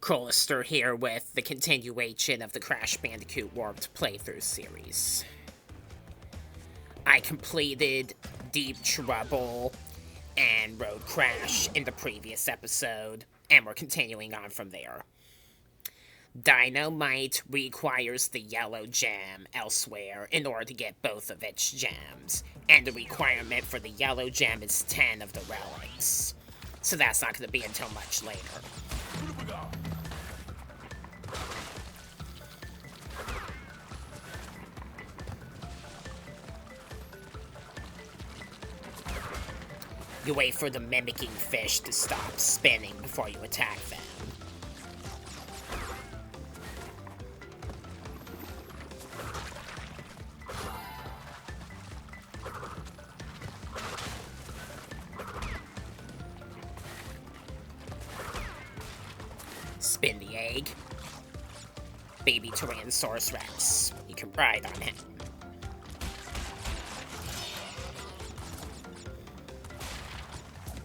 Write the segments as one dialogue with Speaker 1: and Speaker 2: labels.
Speaker 1: Crolister here with the continuation of the Crash Bandicoot Warped playthrough series. I completed Deep Trouble and Road Crash in the previous episode, and we're continuing on from there. Dino Might requires the yellow gem elsewhere in order to get both of its gems, and the requirement for the yellow gem is 10 of the relics. So that's not going to be until much later. You wait for the mimicking fish to stop spinning before you attack them. Spin the egg. Baby Tyrannosaurus Rex. You can ride on him.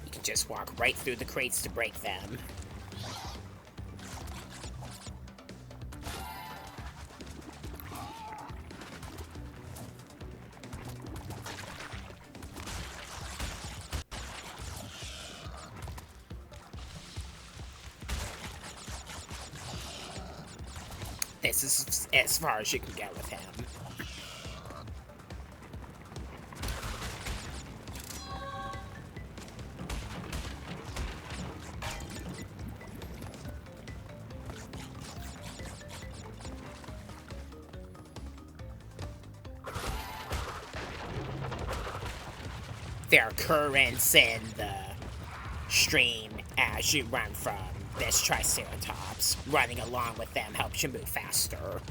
Speaker 1: You can just walk right through the crates to break them. This is as far as you can get with him. There are currents in the stream as you run from this Triceratops. Running along with them helps you move faster.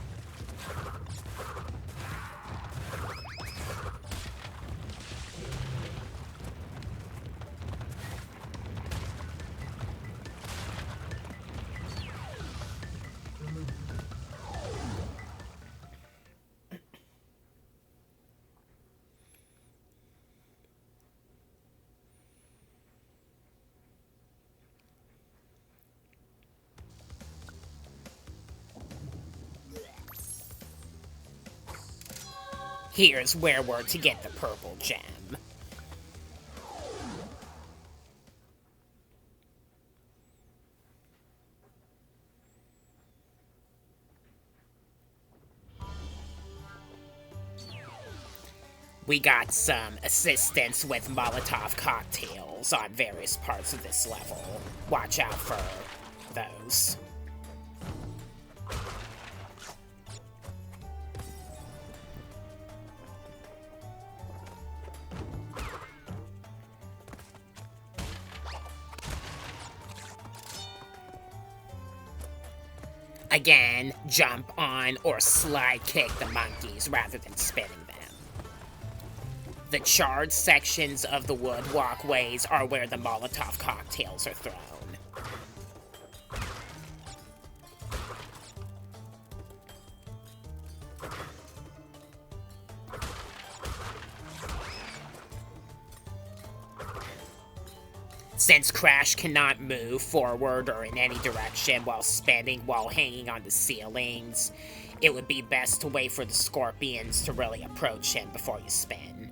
Speaker 1: Here's where we're to get the purple gem. We got some assistance with Molotov cocktails on various parts of this level. Watch out for those. Again, jump on or slide kick the monkeys rather than spinning them. The charred sections of the wood walkways are where the Molotov cocktails are thrown. Since Crash cannot move forward or in any direction while spinning while hanging on the ceilings, it would be best to wait for the scorpions to really approach him before you spin.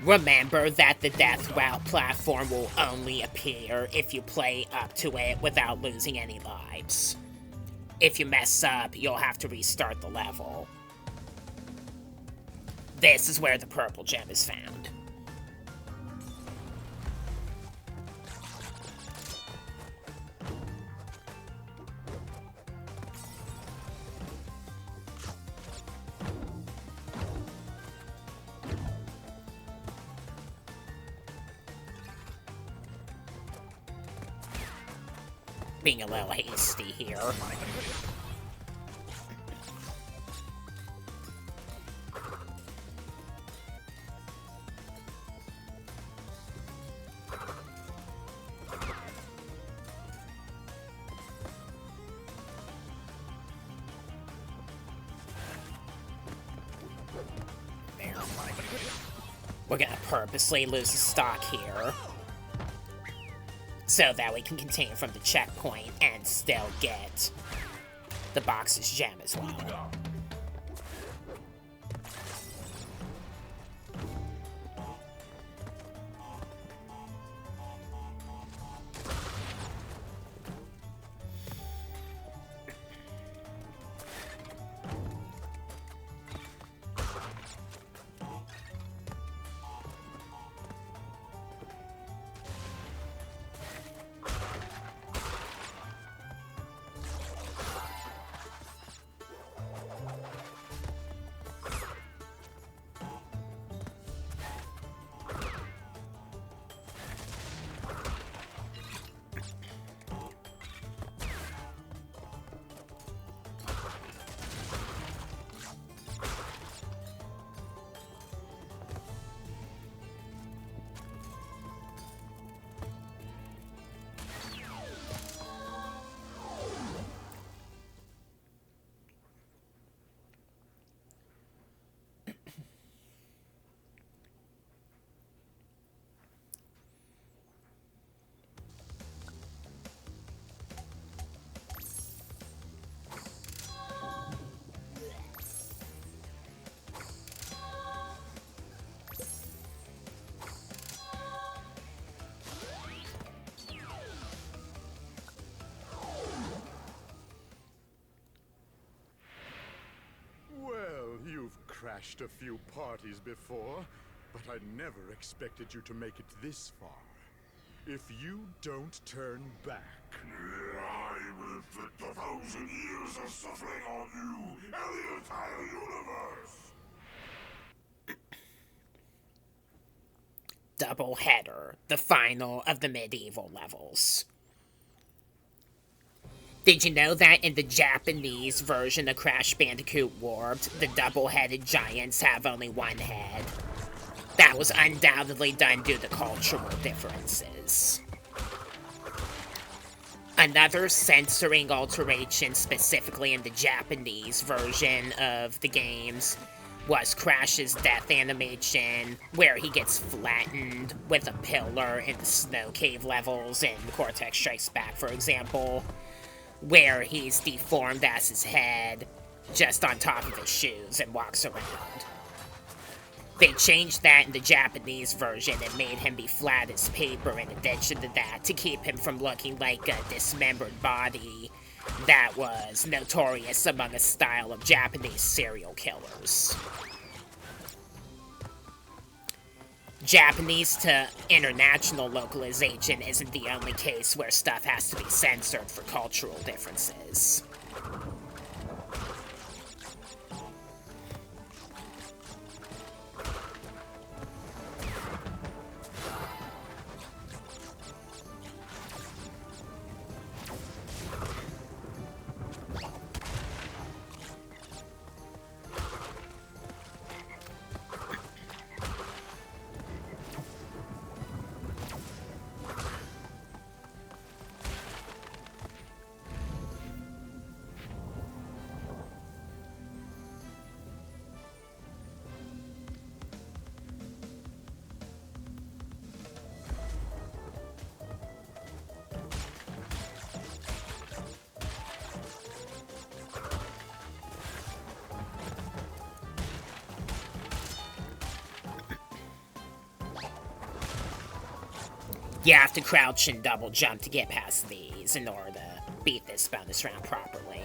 Speaker 1: Remember that the Death Route platform will only appear if you play up to it without losing any lives. If you mess up, you'll have to restart the level. This is where the purple gem is found. Being a little hasty here. There. We're gonna purposely lose the stock here, so that we can continue from the checkpoint and still get the box's gem as well.
Speaker 2: Crashed a few parties before, but I never expected you to make it this far. If you don't turn back,
Speaker 3: I will inflict 1,000 years of suffering on you and the entire universe!
Speaker 1: Double header, the final of the medieval levels. Did you know that in the Japanese version of Crash Bandicoot Warped, the double-headed giants have only one head? That was undoubtedly done due to cultural differences. Another censoring alteration specifically in the Japanese version of the games was Crash's death animation, where he gets flattened with a pillar in the snow cave levels in Cortex Strikes Back, for example, where he's deformed as his head, just on top of his shoes, and walks around. They changed that in the Japanese version and made him be flat as paper in addition to that to keep him from looking like a dismembered body that was notorious among a style of Japanese serial killers. Japanese to international localization isn't the only case where stuff has to be censored for cultural differences. You have to crouch and double jump to get past these in order to beat this bonus round properly.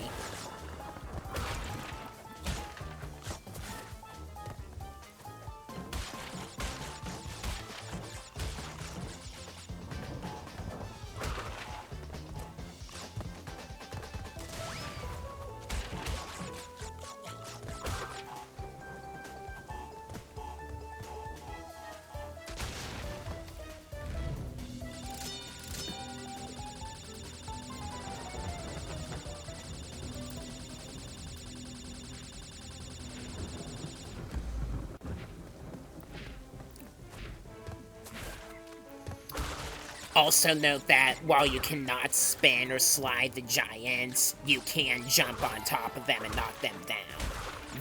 Speaker 1: Also note that while you cannot spin or slide the giants, you can jump on top of them and knock them down.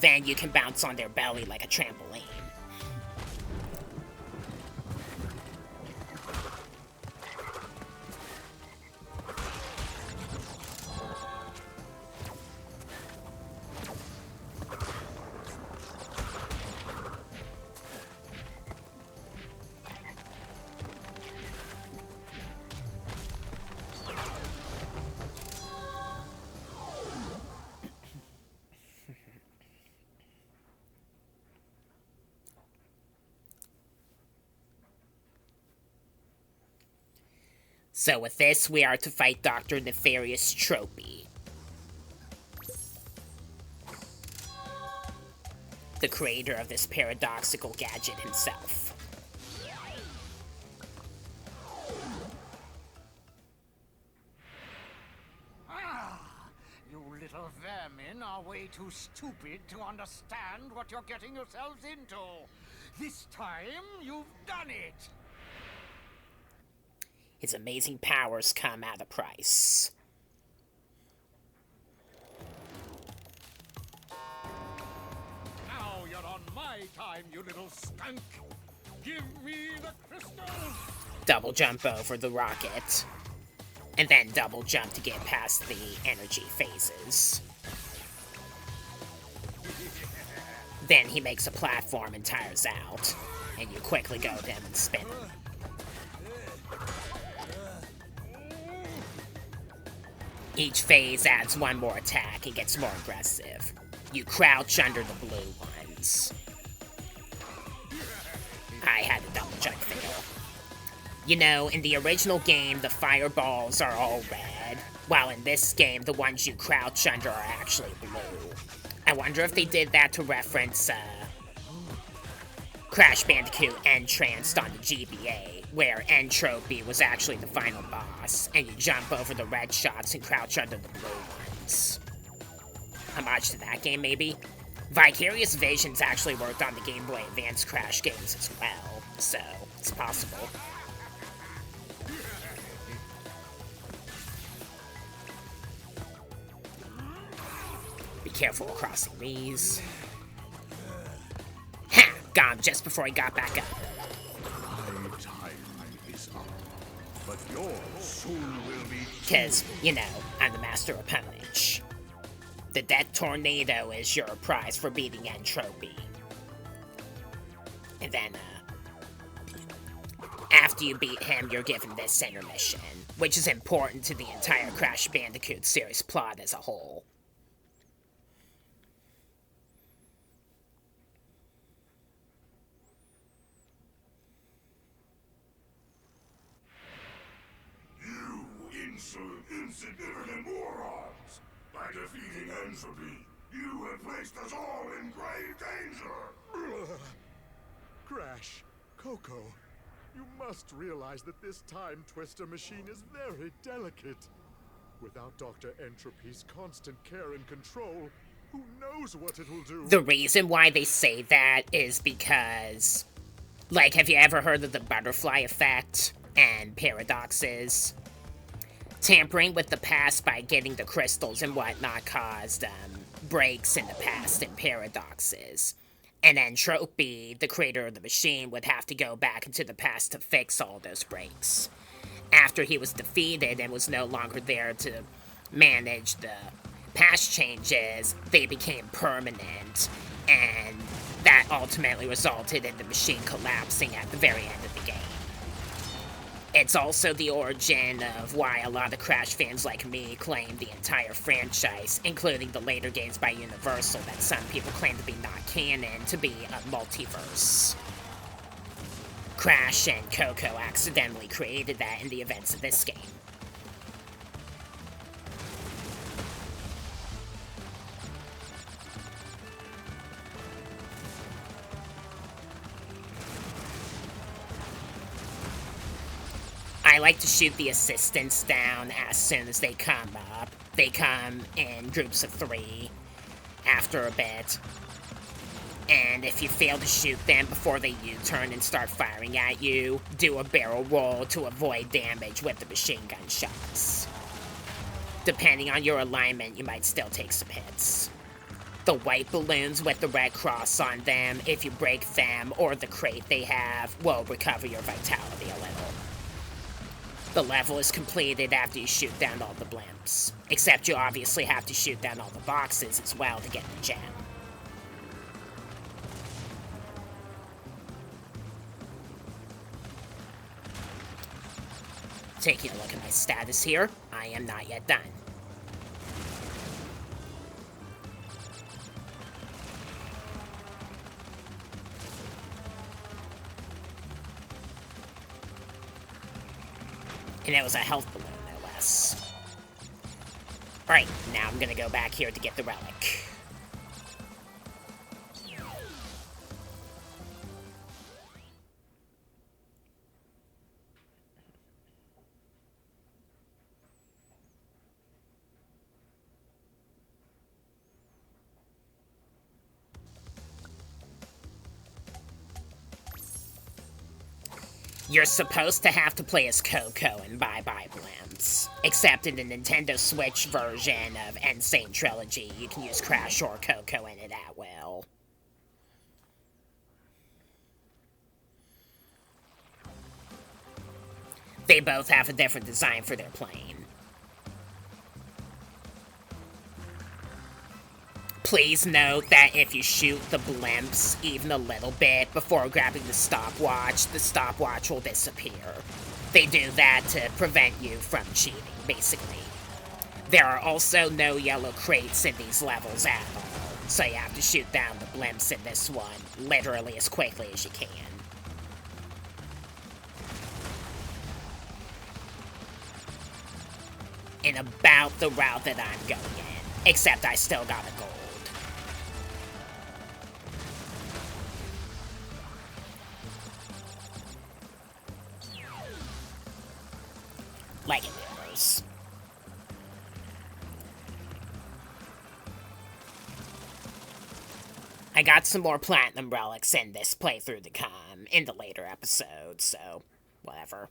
Speaker 1: Then you can bounce on their belly like a trampoline. So with this, we are to fight Dr. Nefarious Tropy, the creator of this paradoxical gadget himself.
Speaker 4: You little vermin are way too stupid to understand what you're getting yourselves into. This time, you've done it!
Speaker 1: His amazing powers come at a price.
Speaker 4: Now you're on my time, you little skunk! Give me the crystals!
Speaker 1: Double jump over the rocket, and then double jump to get past the energy phases. Then he makes a platform and tires out, and you quickly go to him and spin him. Each phase adds one more attack and gets more aggressive. You crouch under the blue ones. I had a double jump fail. You know, in the original game, the fireballs are all red, while in this game, the ones you crouch under are actually blue. I wonder if they did that to reference, Crash Bandicoot N Tranced on the GBA, where N Tropy was actually the final boss, and you jump over the red shots and crouch under the blue ones. Homage to that game, maybe? Vicarious Visions actually worked on the Game Boy Advance Crash games as well, so it's possible. Be careful crossing these. Ha! Got him just before he got back up.
Speaker 2: My time is up, but yours soon will be.
Speaker 1: Because, you know, I'm the master opponent. The Death Tornado is your prize for beating N Tropy. And then, after you beat him, you're given this intermission, which is important to the entire Crash Bandicoot series plot as a whole.
Speaker 3: Insignificant morons! By defeating Entropy, you have placed us all in grave danger!
Speaker 2: Crash, Coco, you must realize that this time twister machine is very delicate. Without Dr. Entropy's constant care and control, who knows what it will do?
Speaker 1: The reason why they say that is because, like, have you ever heard of the butterfly effect and paradoxes? Tampering with the past by getting the crystals and whatnot caused breaks in the past and paradoxes. And then Tropy, the creator of the machine, would have to go back into the past to fix all those breaks. After he was defeated and was no longer there to manage the past changes, they became permanent, and that ultimately resulted in the machine collapsing at the very end of the game. It's also the origin of why a lot of Crash fans like me claim the entire franchise, including the later games by Universal that some people claim to be not canon, to be a multiverse. Crash and Coco accidentally created that in the events of this game. I like to shoot the assistants down as soon as they come up. They come in groups of 3 after a bit. And if you fail to shoot them before they U-turn and start firing at you, do a barrel roll to avoid damage with the machine gun shots. Depending on your alignment, you might still take some hits. The white balloons with the red cross on them, if you break them or the crate they have, will recover your vitality a little. The level is completed after you shoot down all the blimps. Except you obviously have to shoot down all the boxes as well to get the gem. Taking a look at my status here, I am not yet done. And it was a health balloon, no less. Alright, now I'm gonna go back here to get the relic. You're supposed to have to play as Coco in Bye Blimps. Except in the Nintendo Switch version of Sane Trilogy, you can use Crash or Coco in it at will. They both have a different design for their plane. Please note that if you shoot the blimps even a little bit before grabbing the stopwatch will disappear. They do that to prevent you from cheating, basically. There are also no yellow crates in these levels at all, so you have to shoot down the blimps in this one literally as quickly as you can. In about the route that I'm going in, except I still got a gold. Like it goes. I got some more platinum relics in this playthrough to come in the later episodes, so whatever.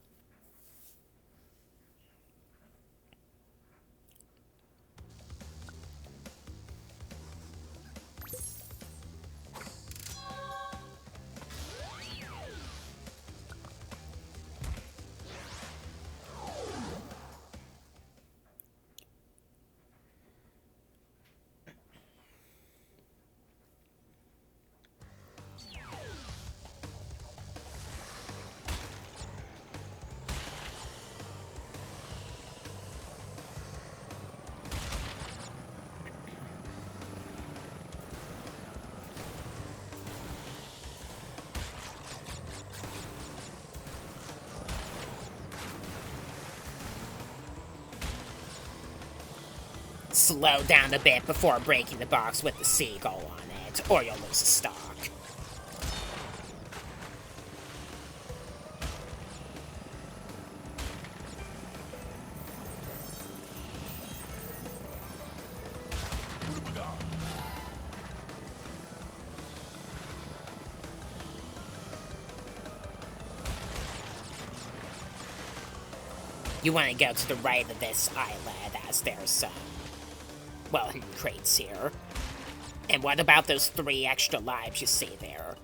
Speaker 1: Slow down a bit before breaking the box with the seagull on it, or you'll lose a stock. You want to go to the right of this island, as there's some, well, hidden crates here. And what about those 3 extra lives you see there?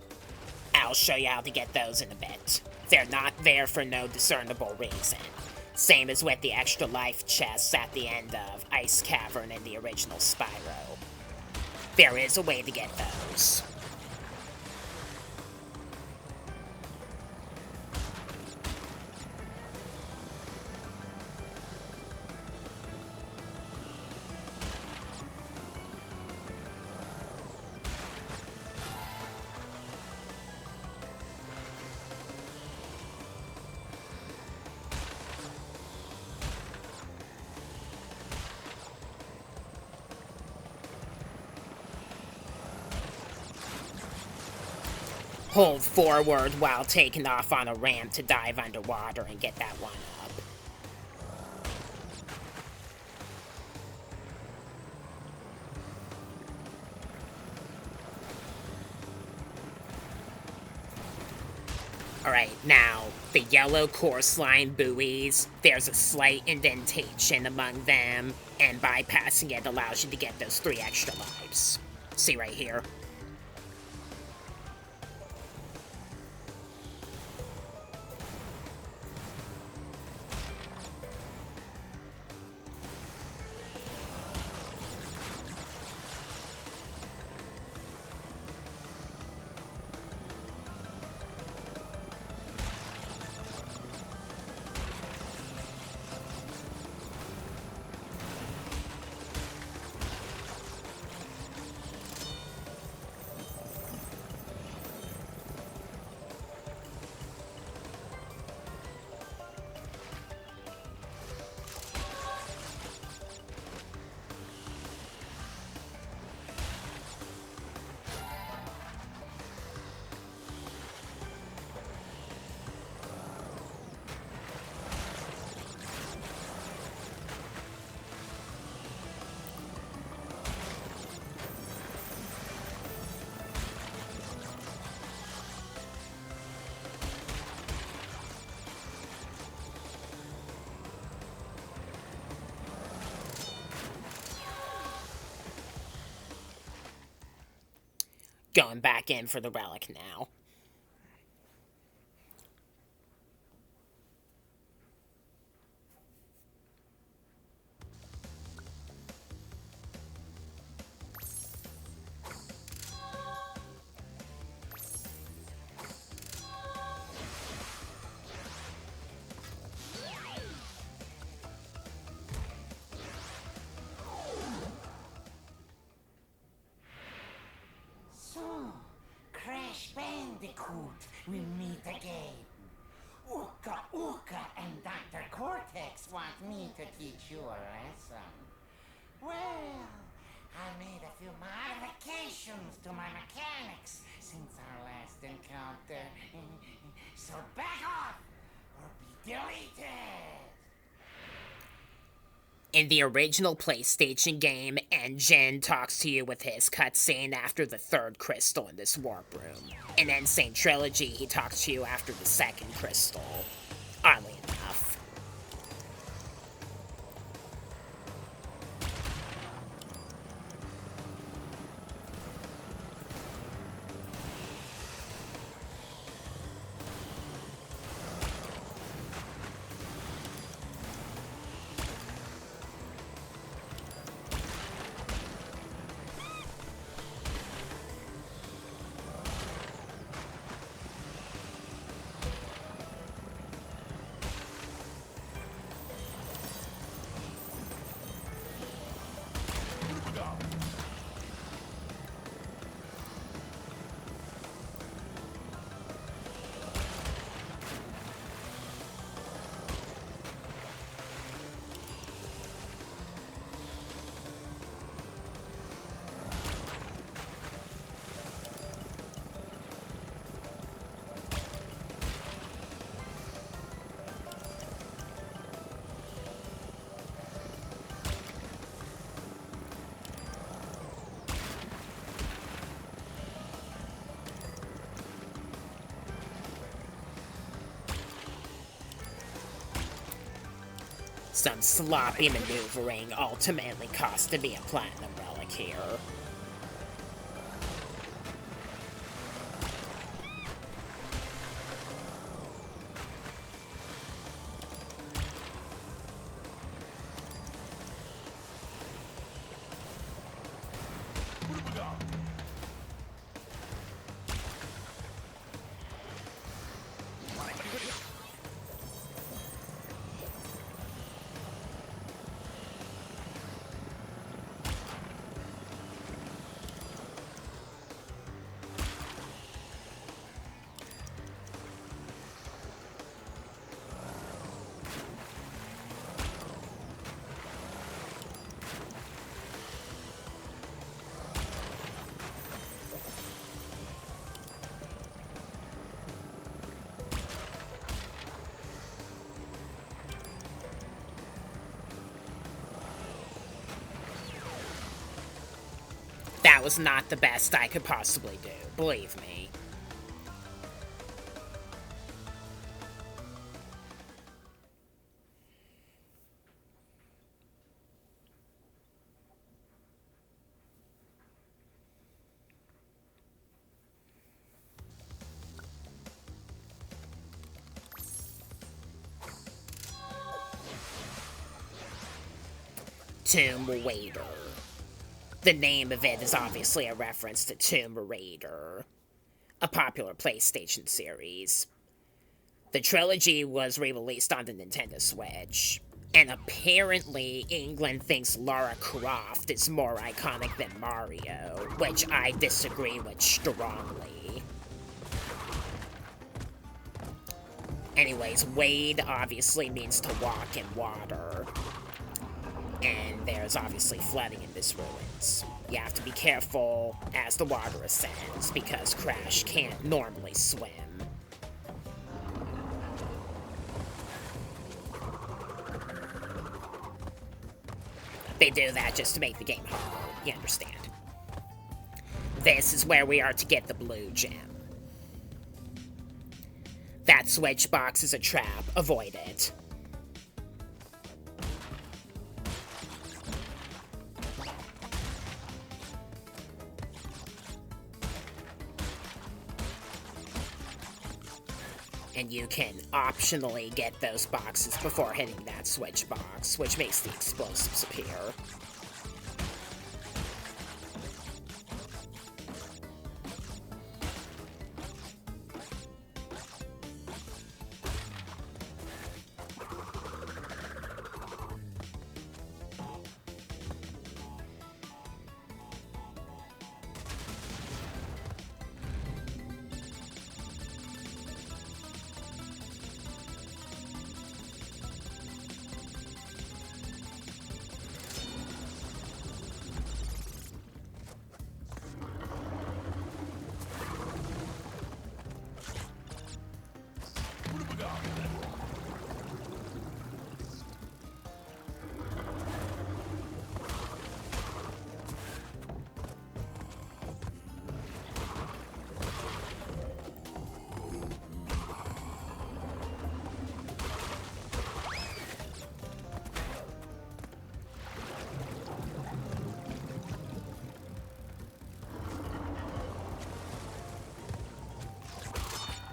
Speaker 1: I'll show you how to get those in a bit. They're not there for no discernible reason. Same as with the extra life chests at the end of Ice Cavern in the original Spyro. There is a way to get those. hold forward while taking off on a ramp to dive underwater and get that one up. Alright, now, the yellow course line buoys, there's a slight indentation among them, and bypassing it allows you to get those 3 extra lives. See right here? Going back in for the relic now.
Speaker 5: Bandicoot, we meet again. Ooka Ooka and Dr. Cortex want me to teach you a lesson. Well, I made a few modifications to my mechanics since our last encounter. So back off or be deleted.
Speaker 1: In the original PlayStation game, Engine talks to you with his cutscene after the 3rd crystal in this warp room. In Sane Trilogy, he talks to you after the 2nd crystal. Oddly enough. Some sloppy maneuvering ultimately costed me a platinum relic here. That was not the best I could possibly do, believe me. Tomb Raider. The name of it is obviously a reference to Tomb Raider, a popular PlayStation series. The trilogy was re-released on the Nintendo Switch, and apparently England thinks Lara Croft is more iconic than Mario, which I disagree with strongly. Anyways, wade obviously means to walk in water. And there's obviously flooding in this ruins. You have to be careful as the water ascends, because Crash can't normally swim. They do that just to make the game harder, you understand. This is where we are to get the blue gem. That switch box is a trap, avoid it. And you can optionally get those boxes before hitting that switch box, which makes the explosives appear.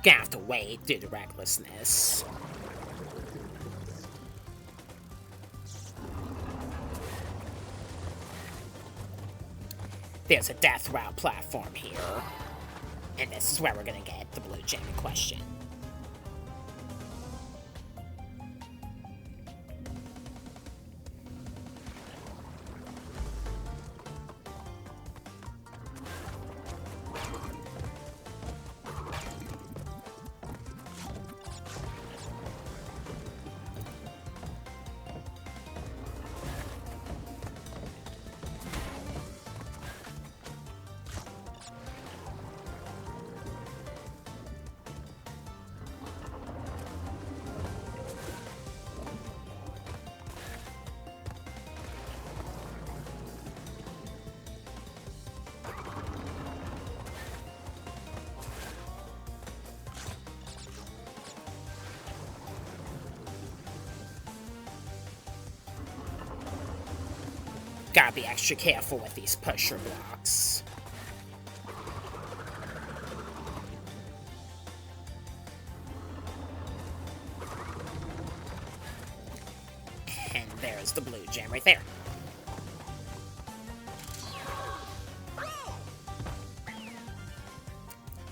Speaker 1: Gonna have to wait due to recklessness. There's a death route platform here, and this is where we're gonna get the blue gem in question. Gotta be extra careful with these pusher blocks. And there's the blue gem right there.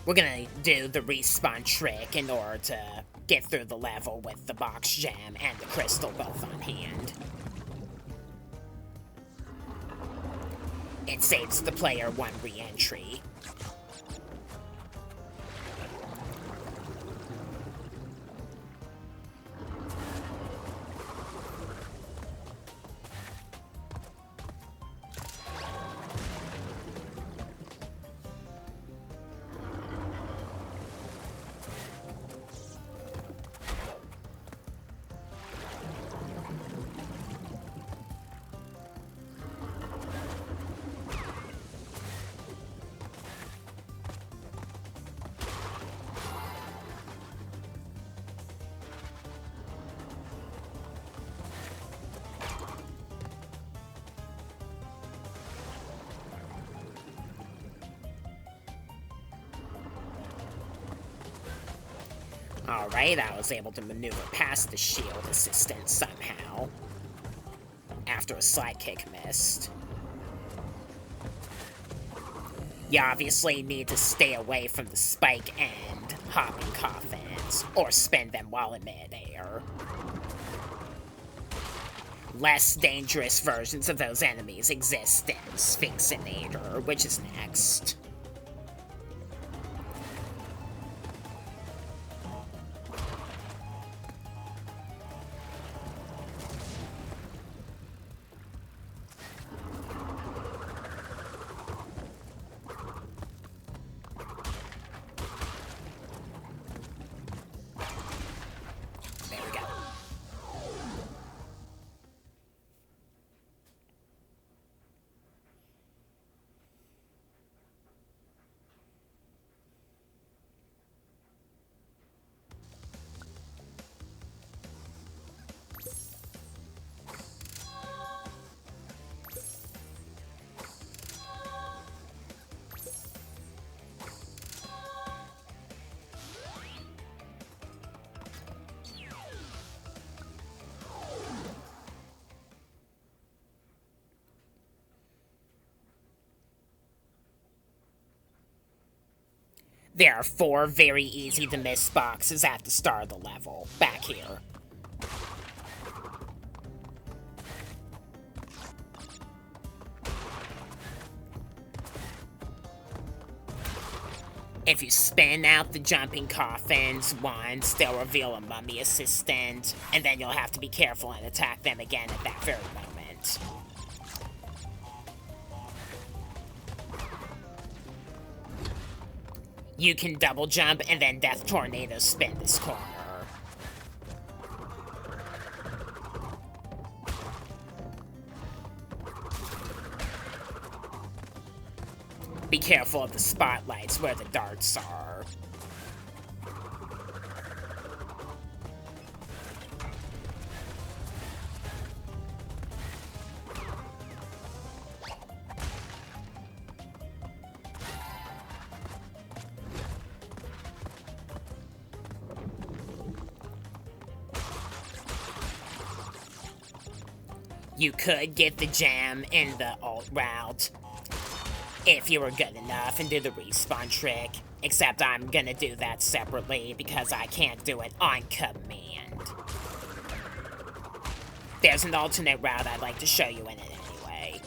Speaker 1: We're gonna do the respawn trick in order to get through the level with the box gem and the crystal both on hand. It saves the player one re-entry. Alright, I was able to maneuver past the shield assistant somehow. After a slide kick missed. You obviously need to stay away from the spike and hopping coffins, or spin them while in midair. Less dangerous versions of those enemies exist in Spynxinator, which is next. There are 4 very easy to miss boxes at the start of the level, back here. If you spin out the jumping coffins once, they'll reveal a mummy assistant, and then you'll have to be careful and attack them again at that very moment. You can double jump and then Death Tornado spin this corner. Be careful of the spotlights where the darts are. You could get the gem in the alt route if you were good enough and do the respawn trick, except I'm gonna do that separately because I can't do it on command. There's an alternate route I'd like to show you in it anyway.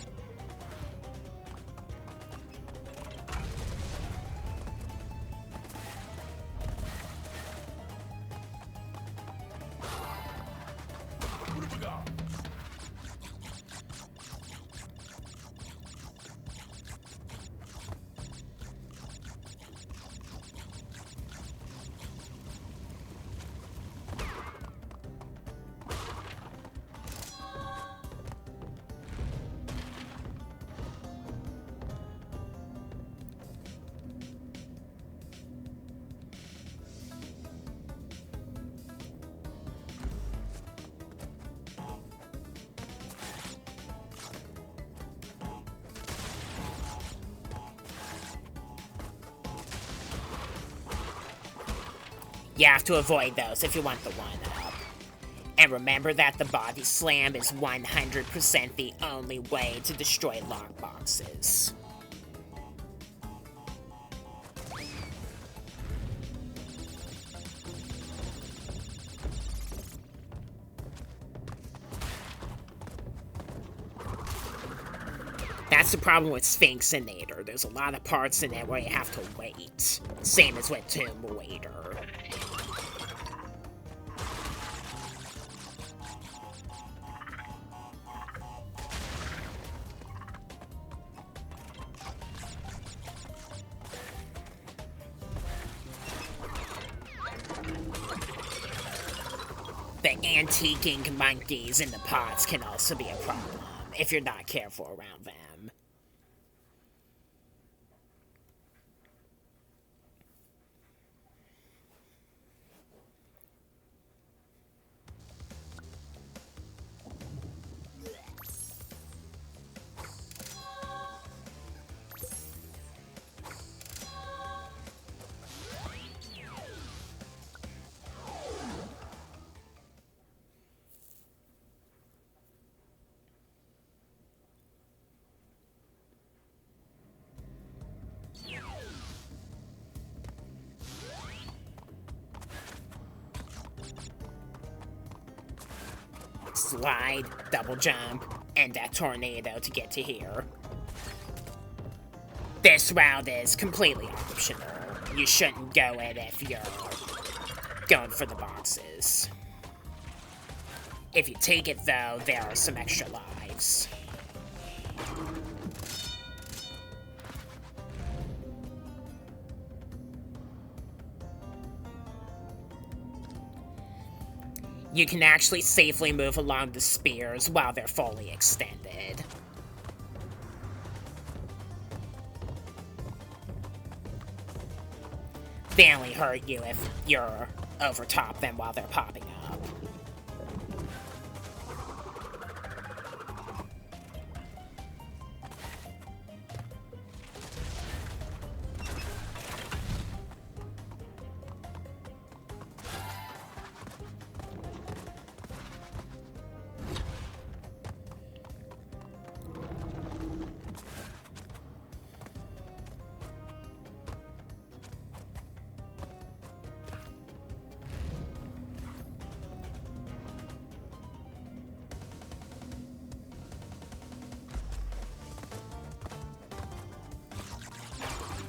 Speaker 1: You have to avoid those if you want the 1-up. And remember that the body slam is 100% the only way to destroy lockboxes. That's the problem with Spynxinator. There's a lot of parts in it where you have to wait. Same as with Tomb Raider. The antiquing monkeys in the pots can also be a problem if you're not careful around them. slide, double jump, and that tornado to get to here. This route is completely optional. You shouldn't go it if you're going for the boxes. If you take it though, there are some extra lives. You can actually safely move along the spears while they're fully extended. They only hurt you if you're over top them while they're popping up.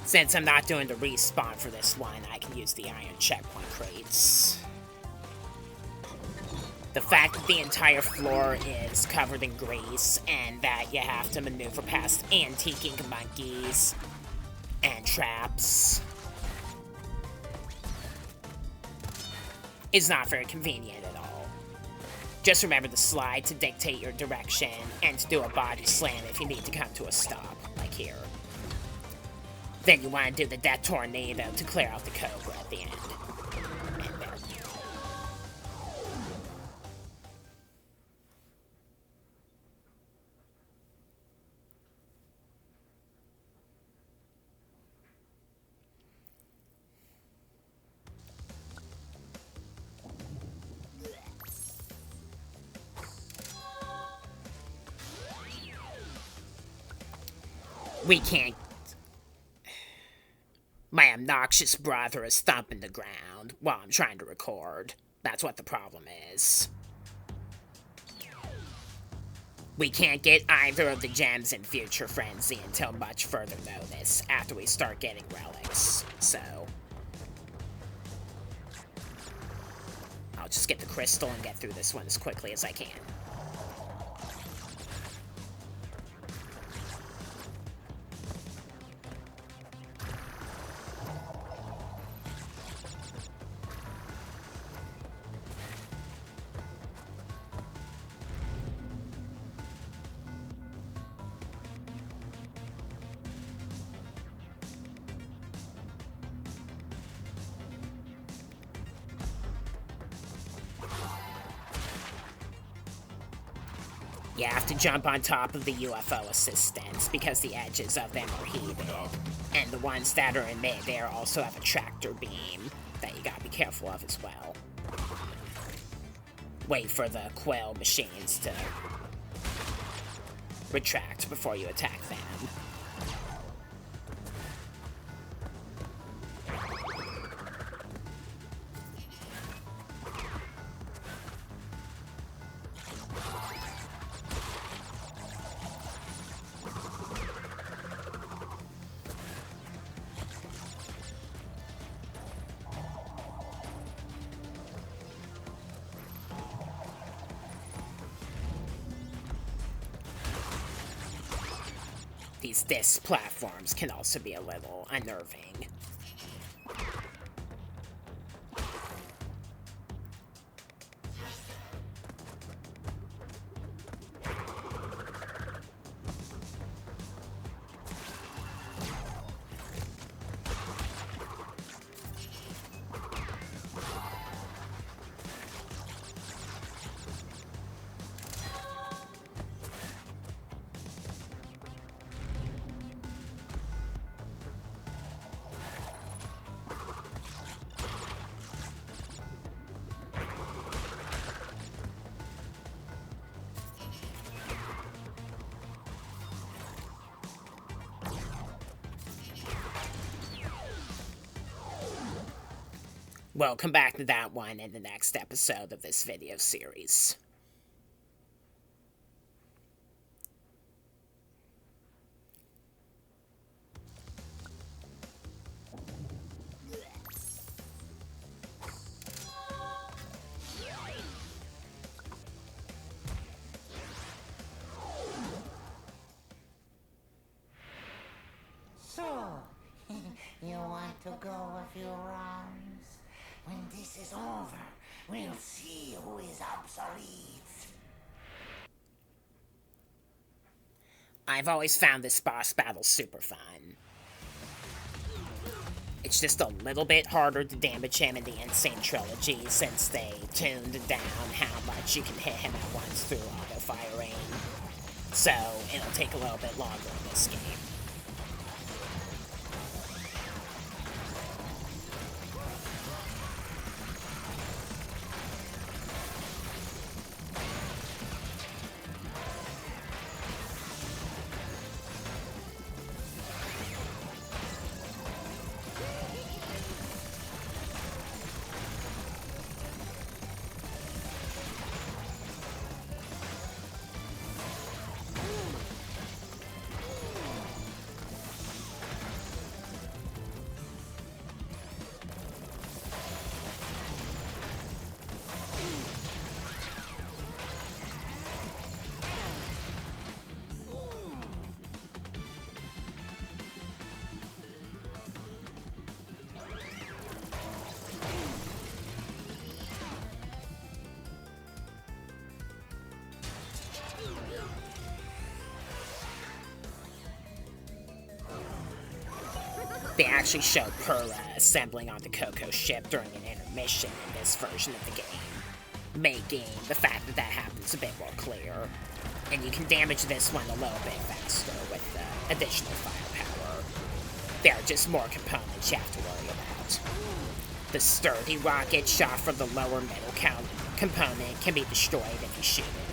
Speaker 1: Since I'm not doing the respawn for this one, I can use the iron checkpoint crates. The fact that the entire floor is covered in grease and that you have to maneuver past antiquing monkeys and traps is not very convenient at all. Just remember the slide to dictate your direction and to do a body slam if you need to come to a stop, like here. Then you want to do the death tornado to clear out the cobra at the end. And there. We can't. My obnoxious brother is thumping the ground while I'm trying to record. That's what the problem is. We can't get either of the gems in Future Frenzy until much further notice, after we start getting relics, so... I'll just get the crystal and get through this one as quickly as I can. You have to jump on top of the UFO assistants because the edges of them are heated. And the ones that are in midair also have a tractor beam that you gotta be careful of as well. Wait for the quill machines to retract before you attack them. These disc platforms can also be a little unnerving. We'll come back to that one in the next episode of this video series.
Speaker 5: is over, we'll see who is obsolete.
Speaker 1: I've always found this boss battle super fun. It's just a little bit harder to damage him in the Sane Trilogy since they tuned down how much you can hit him at once through auto-firing. So it'll take a little bit longer in this game. They actually show Pura assembling onto Coco's ship during an intermission in this version of the game, making the fact that happens a bit more clear. And you can damage this one a little bit faster with the additional firepower. There are just more components you have to worry about. The sturdy rocket shot from the lower middle component can be destroyed if you shoot it enough.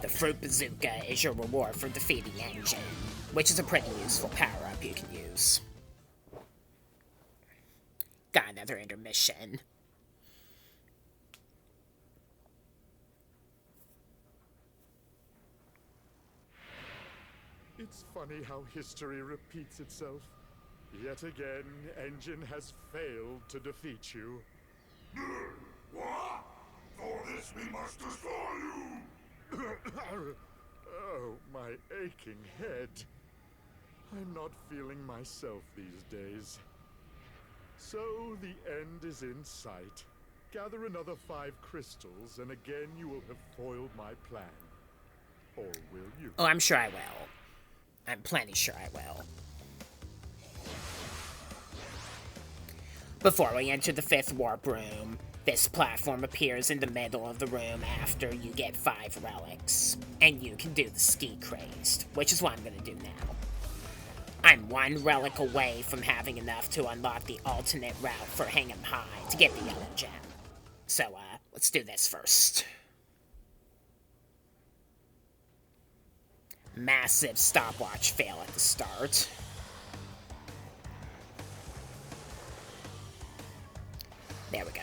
Speaker 1: The Fruit Bazooka is your reward for defeating Engine, which is a pretty useful power-up you can use. Got another intermission.
Speaker 2: It's funny how history repeats itself. Yet again, Engine has failed to defeat you.
Speaker 3: What? For this we must destroy you!
Speaker 2: Oh, my aching head. I'm not feeling myself these days. So the end is in sight. Gather another 5 crystals, and again you will have foiled my plan. Or will you?
Speaker 1: Oh, I'm sure I will. I'm plenty sure I will. Before we enter the 5th warp room, this platform appears in the middle of the room after you get 5 relics, and you can do the ski Crazed, which is what I'm gonna do now. I'm 1 relic away from having enough to unlock the alternate route for Hingham High to get the yellow gem. So, let's do this first. Massive stopwatch fail at the start. There we go.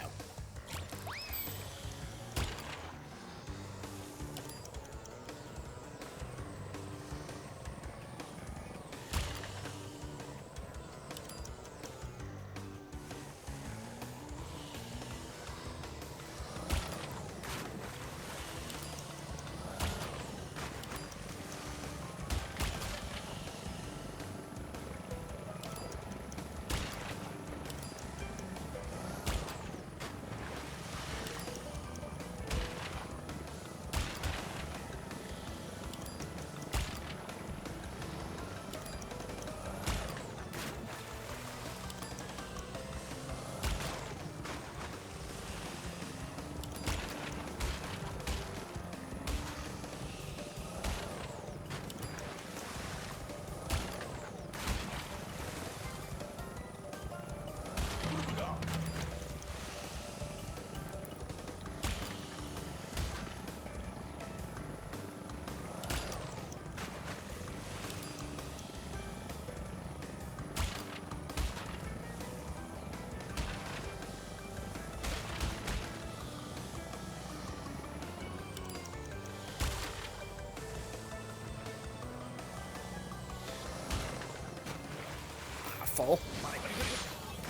Speaker 1: careful.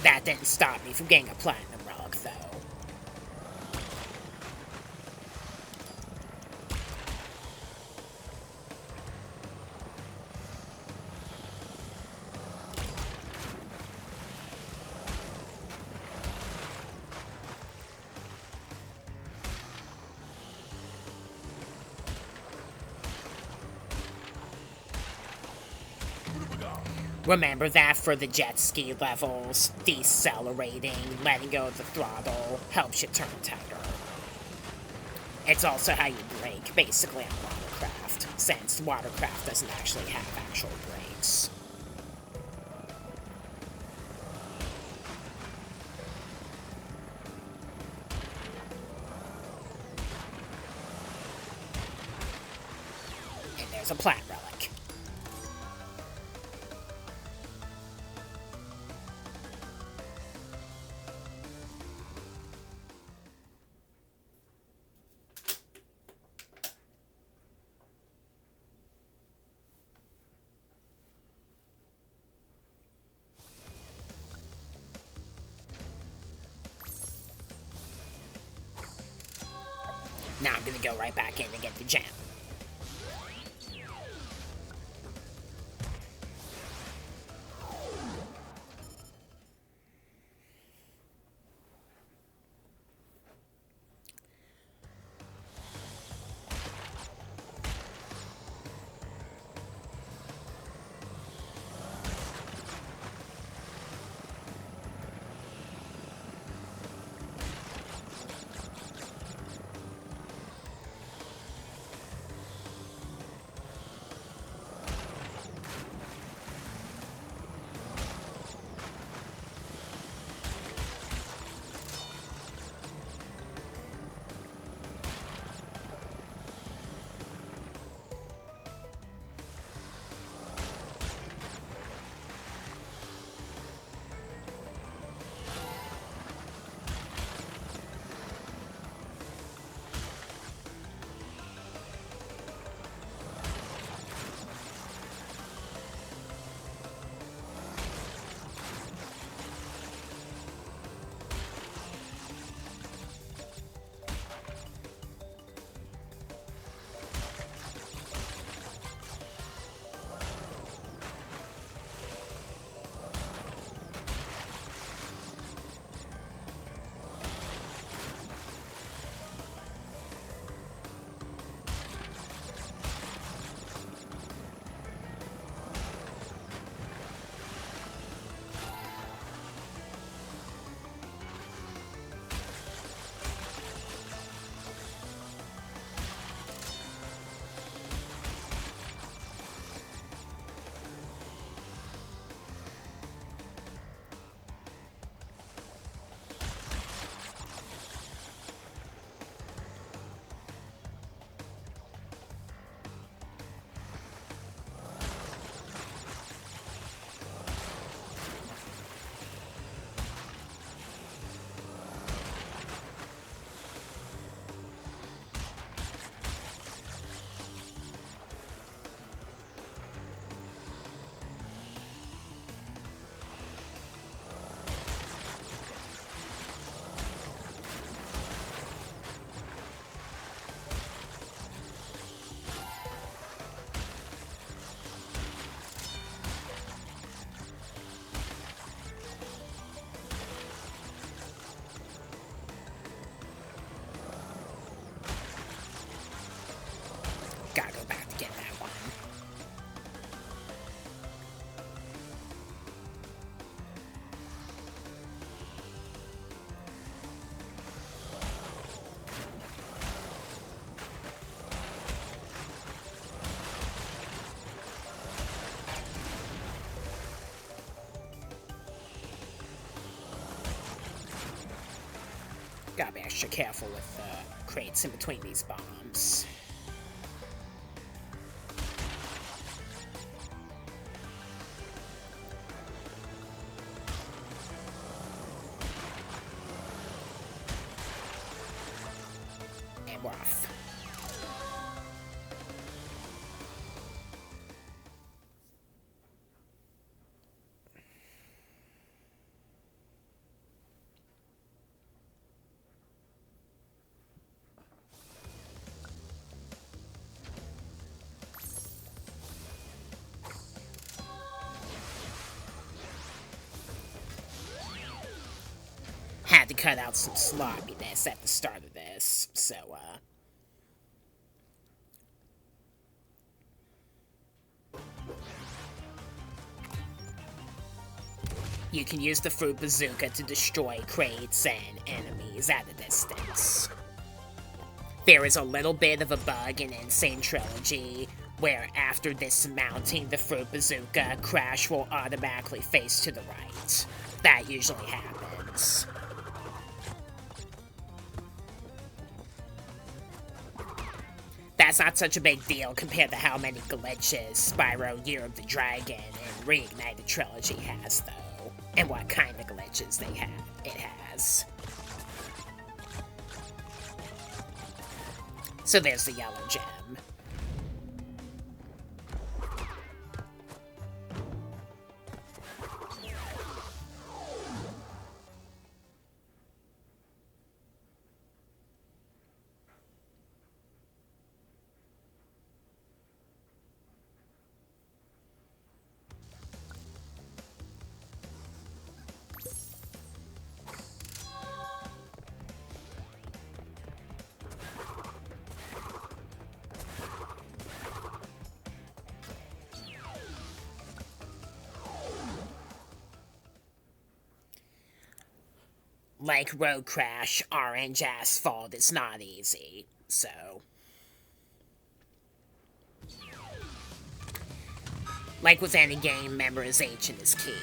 Speaker 1: That didn't stop me from getting a platinum relic, though. Remember that for the jet ski levels, decelerating, letting go of the throttle, helps you turn tighter. It's also how you brake, basically on watercraft, since watercraft doesn't actually have actual brakes. And there's a plat relic. Now I'm gonna go right back in and get the gem. Gotta go back to get that one. Gotta be extra careful with crates in between these bombs. And we're off. had to cut out some sloppiness at the start of this, so, you can use the fruit bazooka to destroy crates and enemies at a distance. There is a little bit of a bug in Sane Trilogy, where after dismounting the fruit bazooka, Crash will automatically face to the right. That usually happens. That's not such a big deal compared to how many glitches Spyro Year of the Dragon and Reignited Trilogy has, though. And what kind of glitches it has. So there's the yellow gem. Like Road Crash, Orange Asphalt is not easy, so... Like with any game, memorization is key.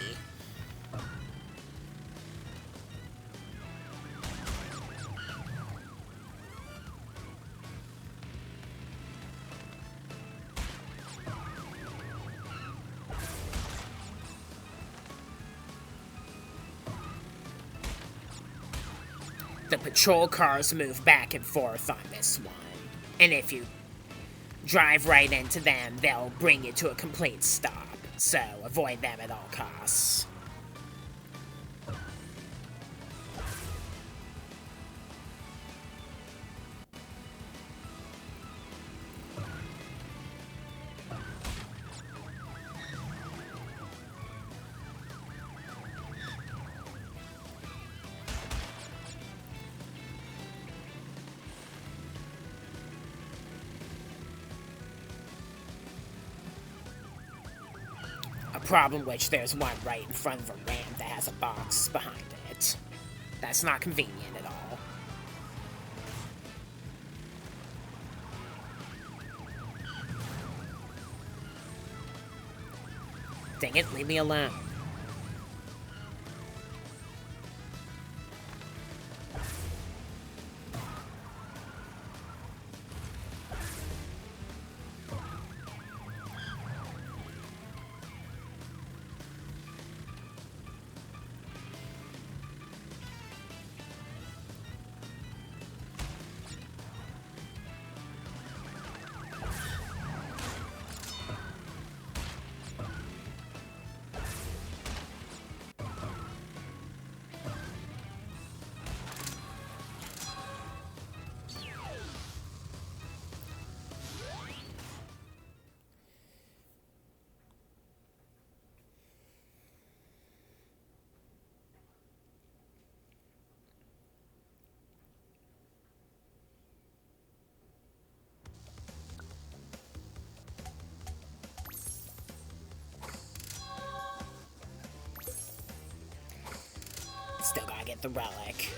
Speaker 1: The patrol cars move back and forth on this one, and if you drive right into them, they'll bring you to a complete stop, so avoid them at all costs. Problem which there's one right in front of a ramp that has a box behind it. That's not convenient at all. Dang it, leave me alone. Still gotta get the relic.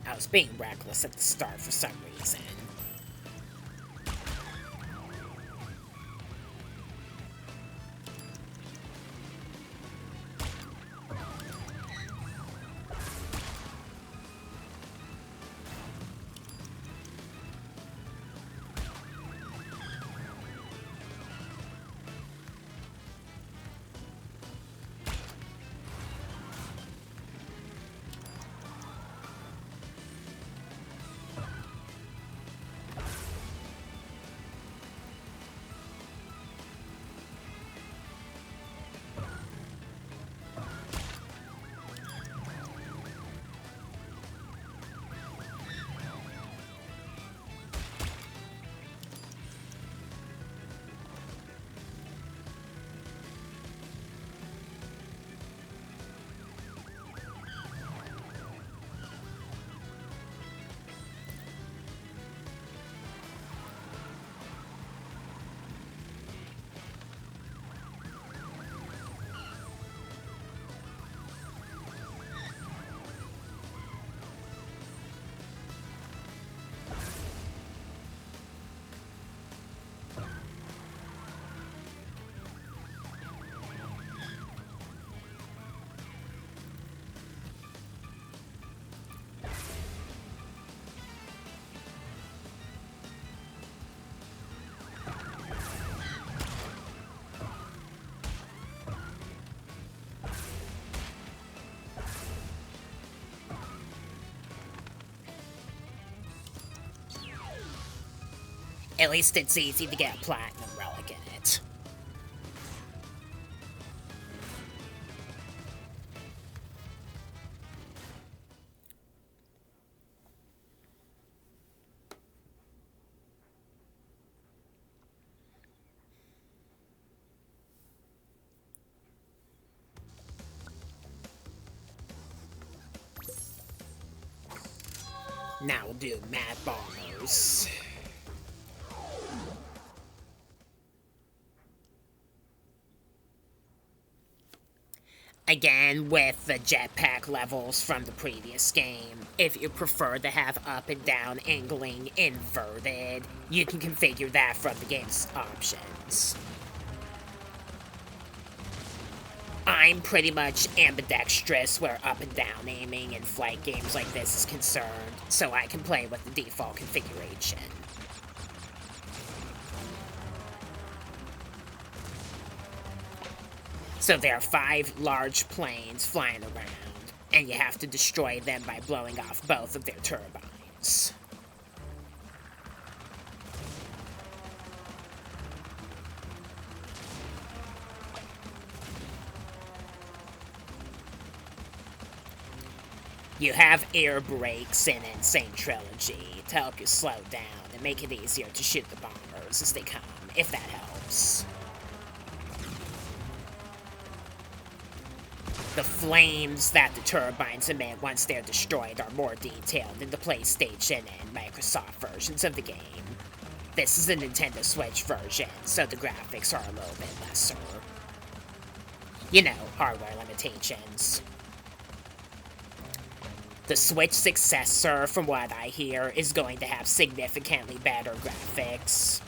Speaker 1: I was being reckless at the start for some reason. At least it's easy to get a platinum relic in it. Now we'll do Mad Bombers. Again, with the jetpack levels from the previous game, if you prefer to have up and down angling inverted, you can configure that from the game's options. I'm pretty much ambidextrous where up and down aiming in flight games like this is concerned, so I can play with the default configuration. So there are 5 large planes flying around, and you have to destroy them by blowing off both of their turbines. You have air brakes in Sane Trilogy to help you slow down and make it easier to shoot the bombers as they come, if that helps. The flames that the turbines emit once they're destroyed are more detailed in the PlayStation and Microsoft versions of the game. This is a Nintendo Switch version, so the graphics are a little bit lesser. You know, hardware limitations. The Switch successor, from what I hear, is going to have significantly better graphics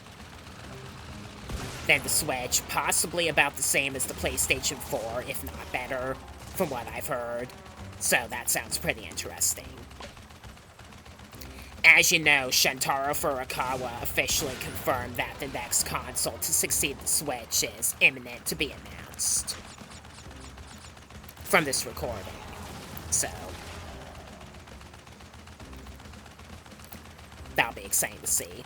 Speaker 1: than the Switch, possibly about the same as the PlayStation 4, if not better, from what I've heard. So that sounds pretty interesting. As you know, Shuntaro Furukawa officially confirmed that the next console to succeed the Switch is imminent to be announced from this recording. So that'll be exciting to see.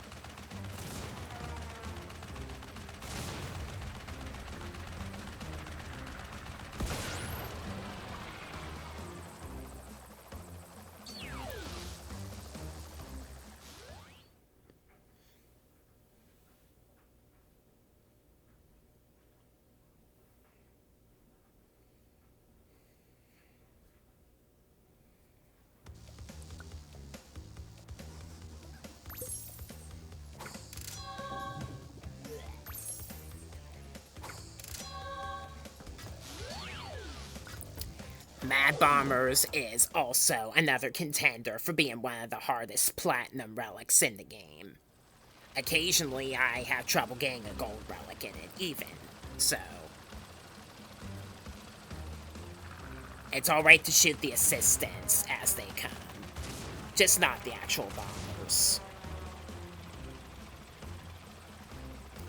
Speaker 1: Mad Bombers is also another contender for being one of the hardest platinum relics in the game. Occasionally, I have trouble getting a gold relic in it, even, so it's alright to shoot the assistants as they come, just not the actual bombers.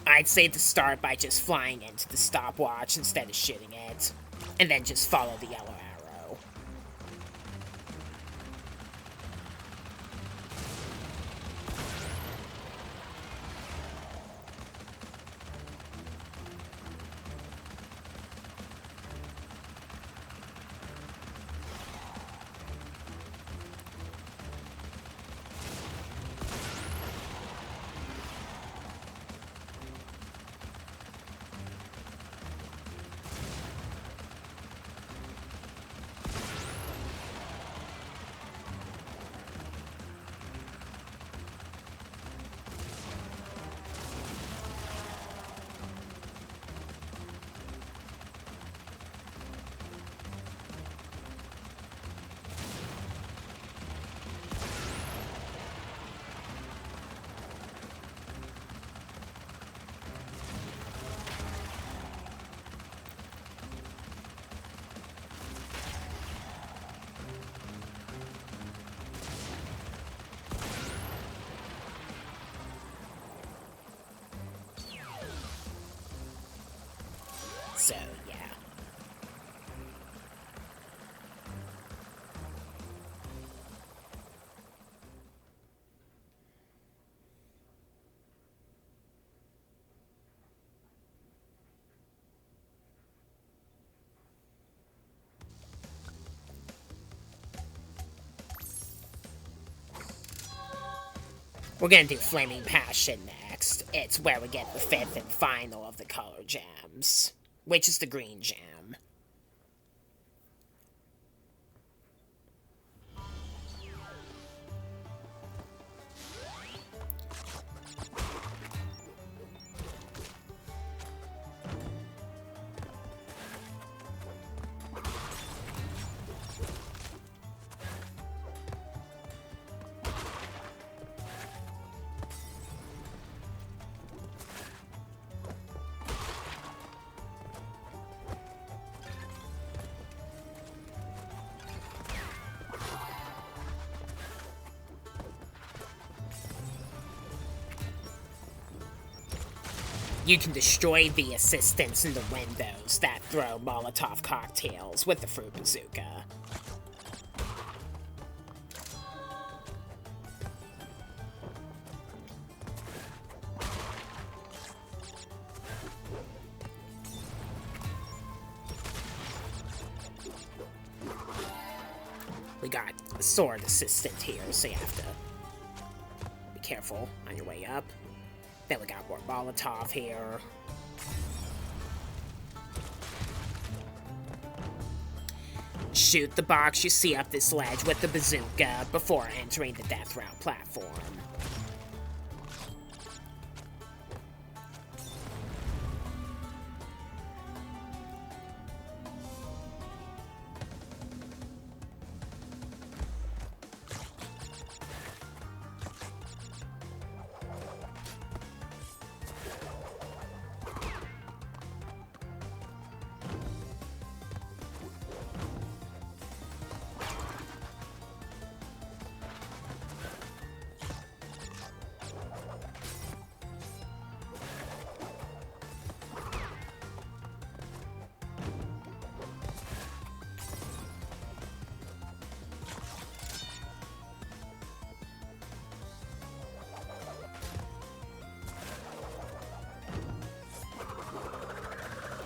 Speaker 1: I'd say to start by just flying into the stopwatch instead of shooting it, and then just follow the yellow arrow. So, yeah. We're gonna do Flaming Passion next. It's where we get the 5th and final of the color gems, which is the green gem. You can destroy the assistants in the windows that throw Molotov cocktails with the fruit bazooka. We got a sword assistant here, so you have to be careful on your way up. Then we got more Molotov here. Shoot the box you see up this ledge with the bazooka before entering the death route platform.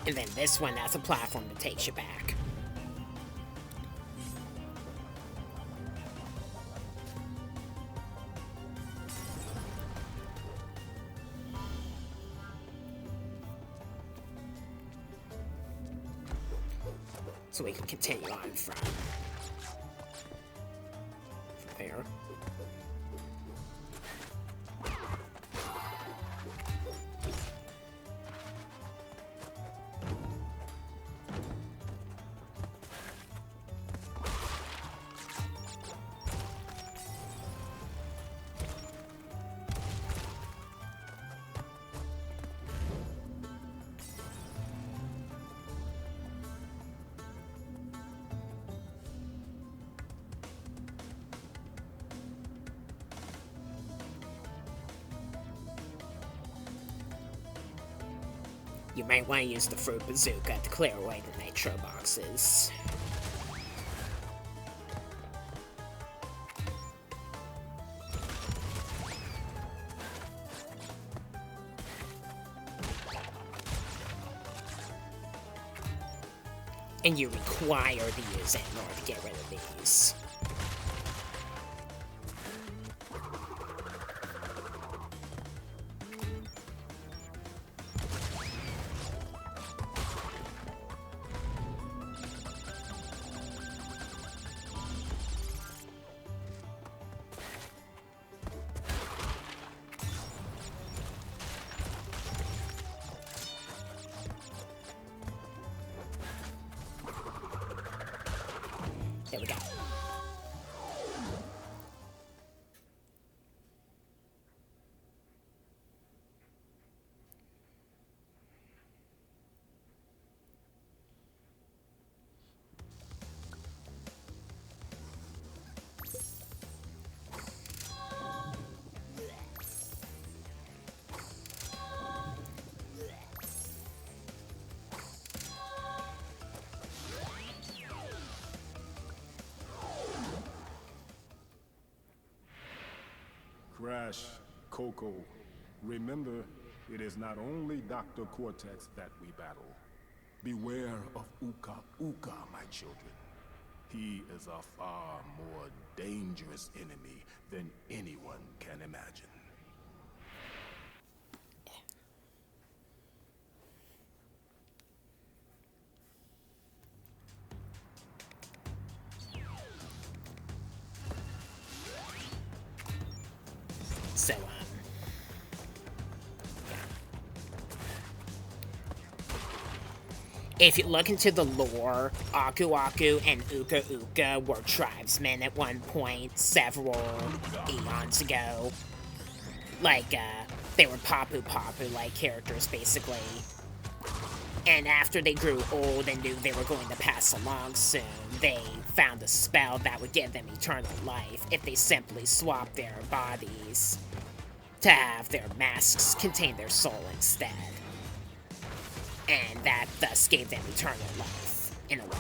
Speaker 1: And then this one has a platform that takes you back. So we can continue on from there. You might want to use the fruit bazooka to clear away the nitro boxes. And you require to use it in order to get rid of these. There we go.
Speaker 6: Crash, Coco, remember, it is not only Dr. Cortex that we battle. Beware of Uka Uka, my children. He is a far more dangerous enemy than anyone can imagine.
Speaker 1: So, if you look into the lore, Aku Aku and Uka Uka were tribesmen at one point, several eons ago. Like, they were Papu Papu-like characters, basically. And after they grew old and knew they were going to pass along soon, they found a spell that would give them eternal life if they simply swapped their bodies to have their masks contain their soul instead. And that thus gave them eternal life, in a way.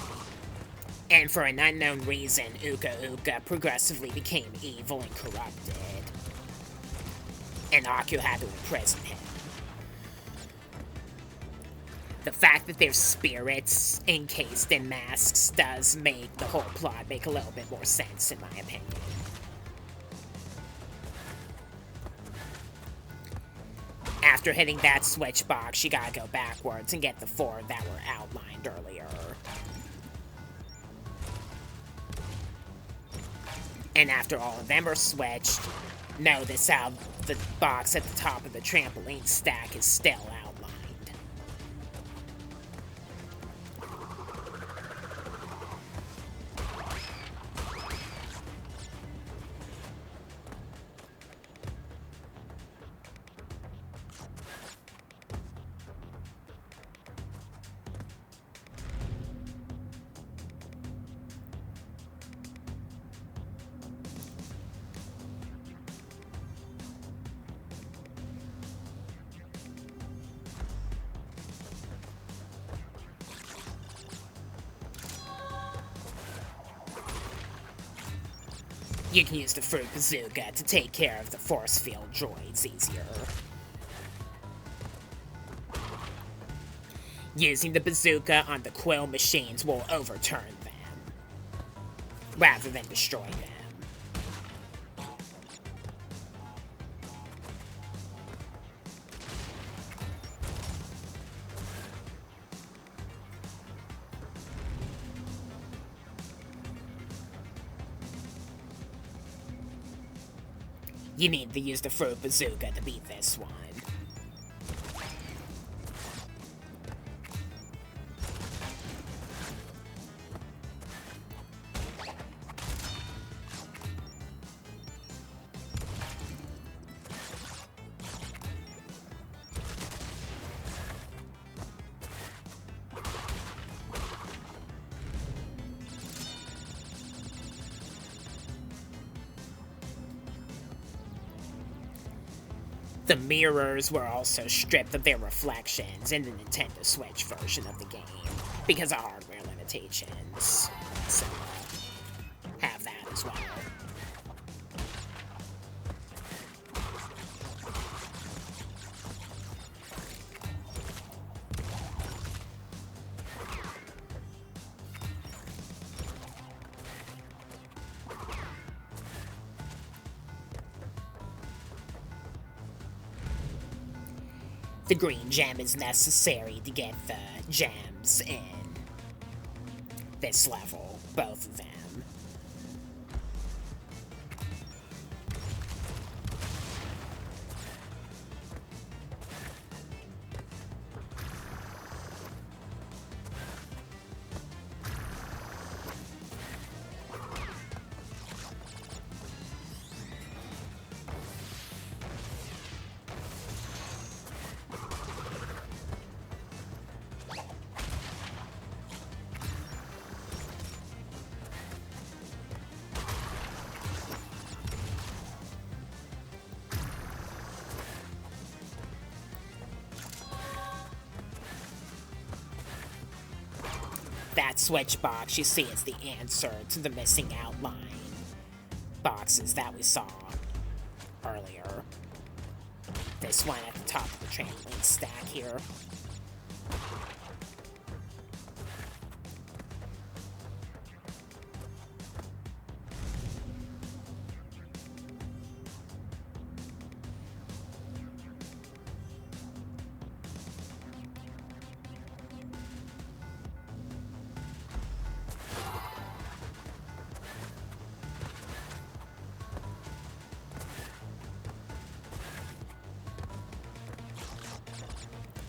Speaker 1: And for an unknown reason, Uka Uka progressively became evil and corrupted. And Aku had to imprison him. The fact that they're spirits encased in masks does make the whole plot make a little bit more sense, in my opinion. After hitting that switch box, you gotta go backwards and get the 4 that were outlined earlier. And after all of them are switched, notice how the box at the top of the trampoline stack is still outlined. You can use the Fruit Bazooka to take care of the force field droids easier. Using the bazooka on the quill machines will overturn them, rather than destroy them. You need to use the Fruit Bazooka to beat this one. The mirrors were also stripped of their reflections in the Nintendo Switch version of the game because of hardware limitations. So, have that as well. The green gem is necessary to get the gems in this level, both of them. That switch box you see is the answer to the missing outline boxes that we saw earlier. This one at the top of the trampoline stack here.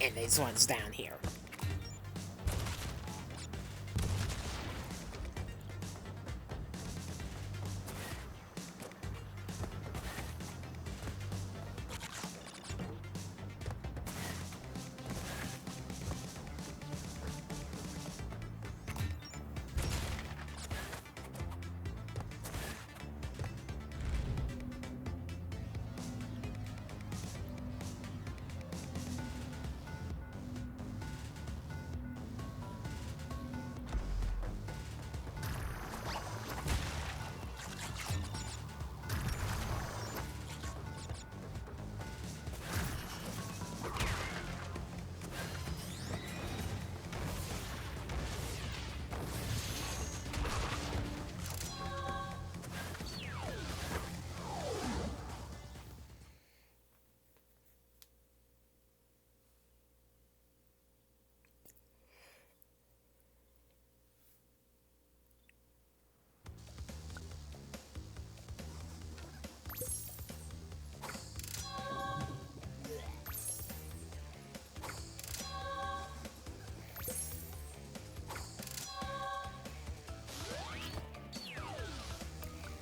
Speaker 1: And these ones down here.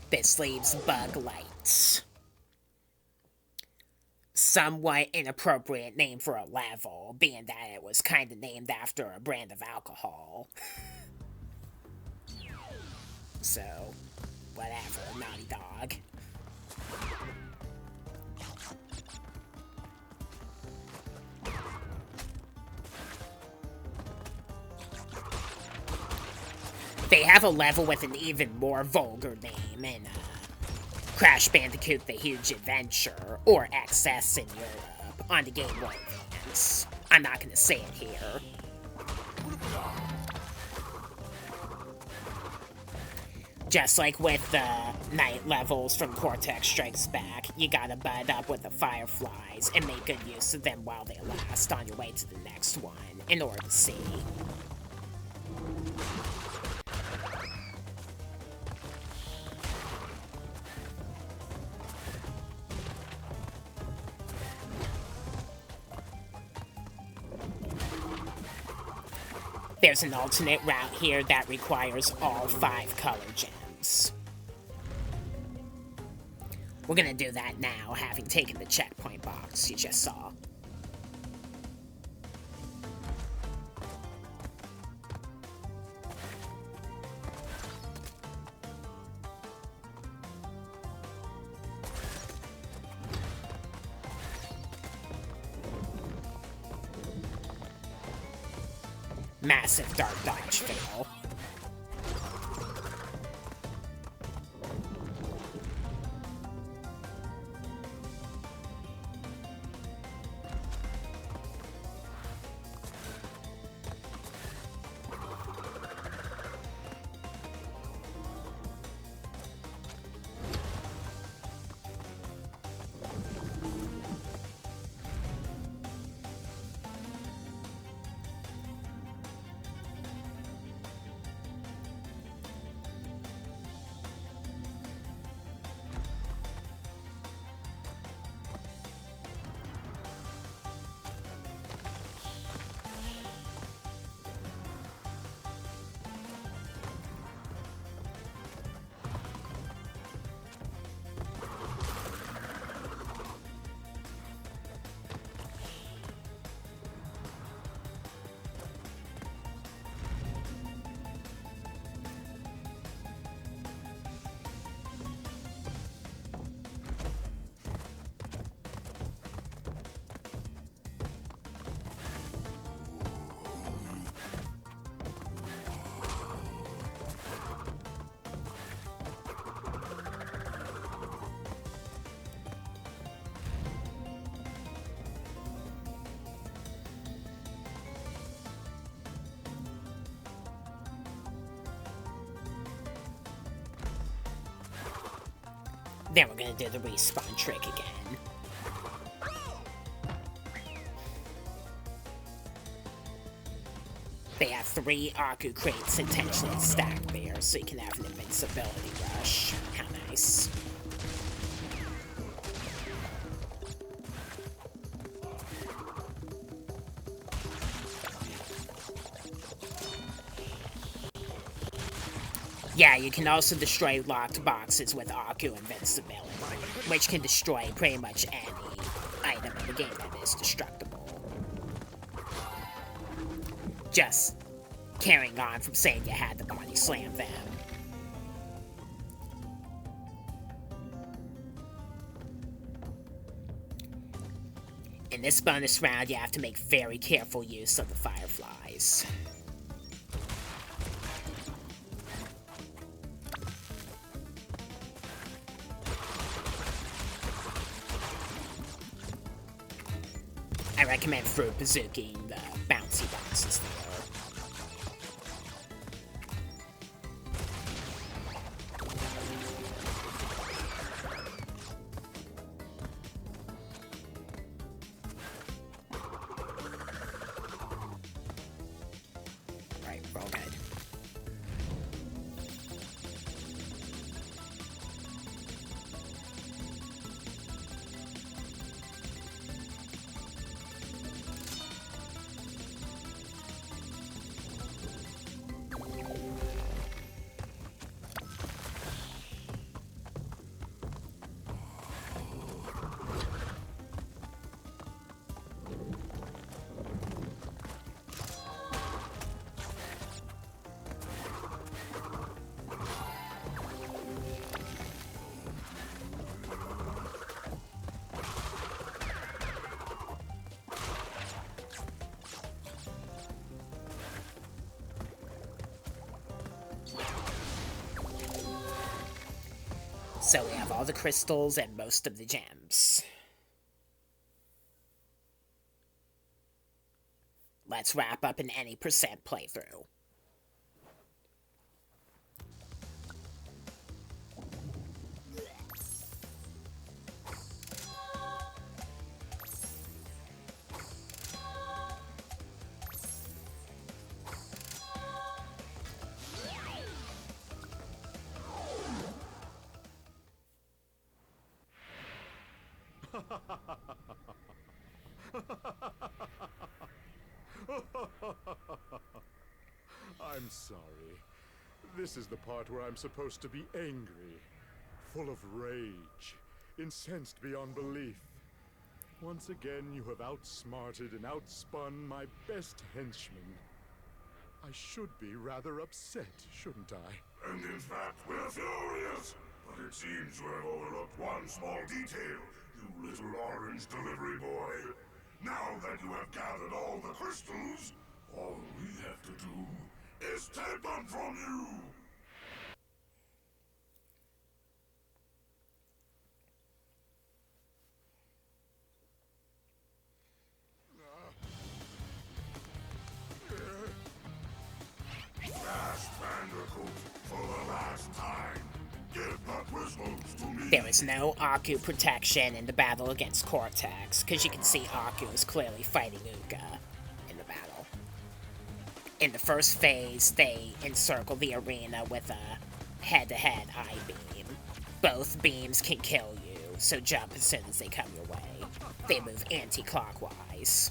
Speaker 1: This leaves Bug Lights. Somewhat inappropriate name for a level, being that it was kind of named after a brand of alcohol. So, whatever, Naughty Dog. They have a level with an even more vulgar name in Crash Bandicoot The Huge Adventure, or XS in Europe, on the Game Boy Advance. I'm not gonna say it here. Just like with the night levels from Cortex Strikes Back, you gotta bud up with the fireflies and make good use of them while they last on your way to the next one in order to see. There's an alternate route here that requires all 5 color gems. We're gonna do that now, having taken the checkpoint box you just saw. Massive dark dodge fail. Then we're gonna do the respawn trick again. They have 3 Aku crates intentionally stacked there, so you can have an invincibility rush. How nice. Yeah, you can also destroy locked boxes with Aku Invincibility, which can destroy pretty much any item in the game that is destructible. Just carrying on from saying you had to body slam them. In this bonus round, you have to make very careful use of the fireflies. I recommend fruit bazooking the bouncy boxes there. Right, we're all good. So we have all the crystals and most of the gems. Let's wrap up an any percent playthrough.
Speaker 2: I'm sorry. This is the part where I'm supposed to be angry, full of rage, incensed beyond belief. Once again, you have outsmarted and outspun my best henchman. I should be rather upset, shouldn't I?
Speaker 3: And in fact, we're furious. But it seems you have overlooked one small detail, you little orange delivery boy. Now that you have gathered all the crystals, all we have to do is take them from you. Crash Bandicoot, for the last time, give the crystals to me.
Speaker 1: There is no Aku protection in the battle against Cortex, because you can see Aku is clearly fighting Uka in the battle. In the first phase, they encircle the arena with a head-to-head eye beam. Both beams can kill you, so jump as soon as they come your way. They move anti-clockwise.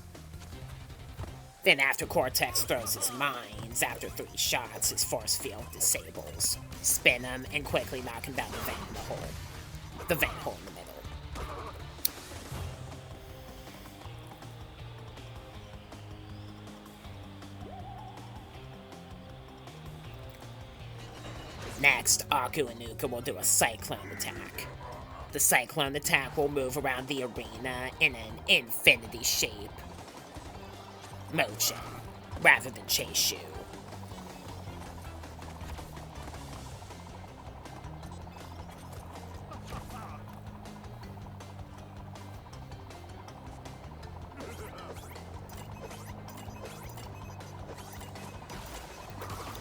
Speaker 1: Then after Cortex throws his mines, after 3 shots, his force field disables. Spin him and quickly knock him down the vent in the hole. The vent hole in the middle. Next, Aku and Uka will do a cyclone attack. The cyclone attack will move around the arena in an infinity shape motion, rather than chase you.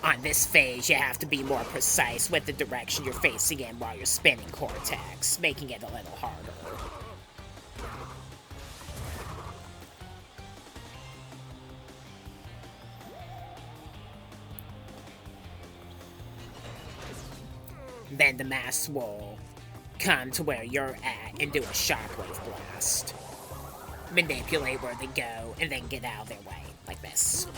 Speaker 1: On this phase, you have to be more precise with the direction you're facing in while you're spinning Cortex, making it a little harder. Then the mass will come to where you're at and do a shockwave blast. Manipulate where they go and then get out of their way, like this.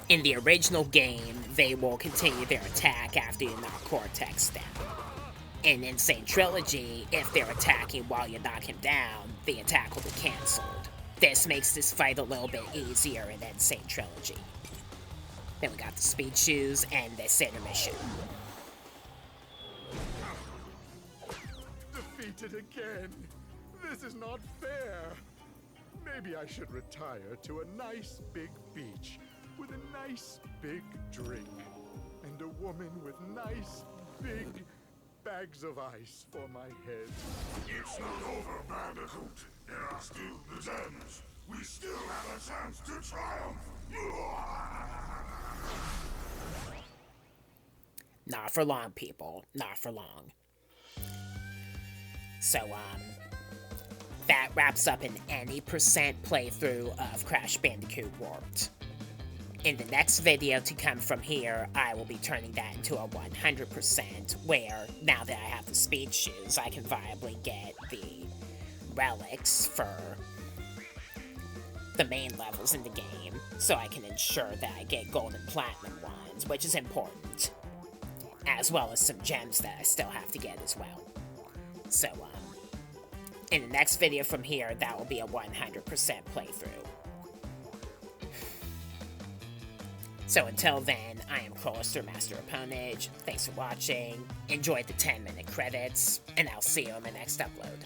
Speaker 1: In the original game, they will continue their attack after you knock Cortex down. And in Sane Trilogy, if they're attacking while you knock him down, the attack will be cancelled. This makes this fight a little bit easier in Sane Trilogy. Then we got the speed shoes and this intermission.
Speaker 2: Defeated again. This is not fair. Maybe I should retire to a nice big beach with a nice big drink and a woman with nice big bags of ice for my head.
Speaker 3: It's not over, Bandicoot. There are still the gems. We still have a chance to triumph.
Speaker 1: Not for long, people. Not for long. So, that wraps up an any percent playthrough of Crash Bandicoot Warped. In the next video to come from here, I will be turning that into a 100%, where, now that I have the speed shoes, I can viably get the relics for the main levels in the game, so I can ensure that I get gold and platinum ones, which is important, as well as some gems that I still have to get as well. So, in the next video from here, that will be a 100% playthrough. So until then, I am Crawlister, Master of Ponage. Thanks for watching, enjoyed the 10-minute credits, and I'll see you on the next upload.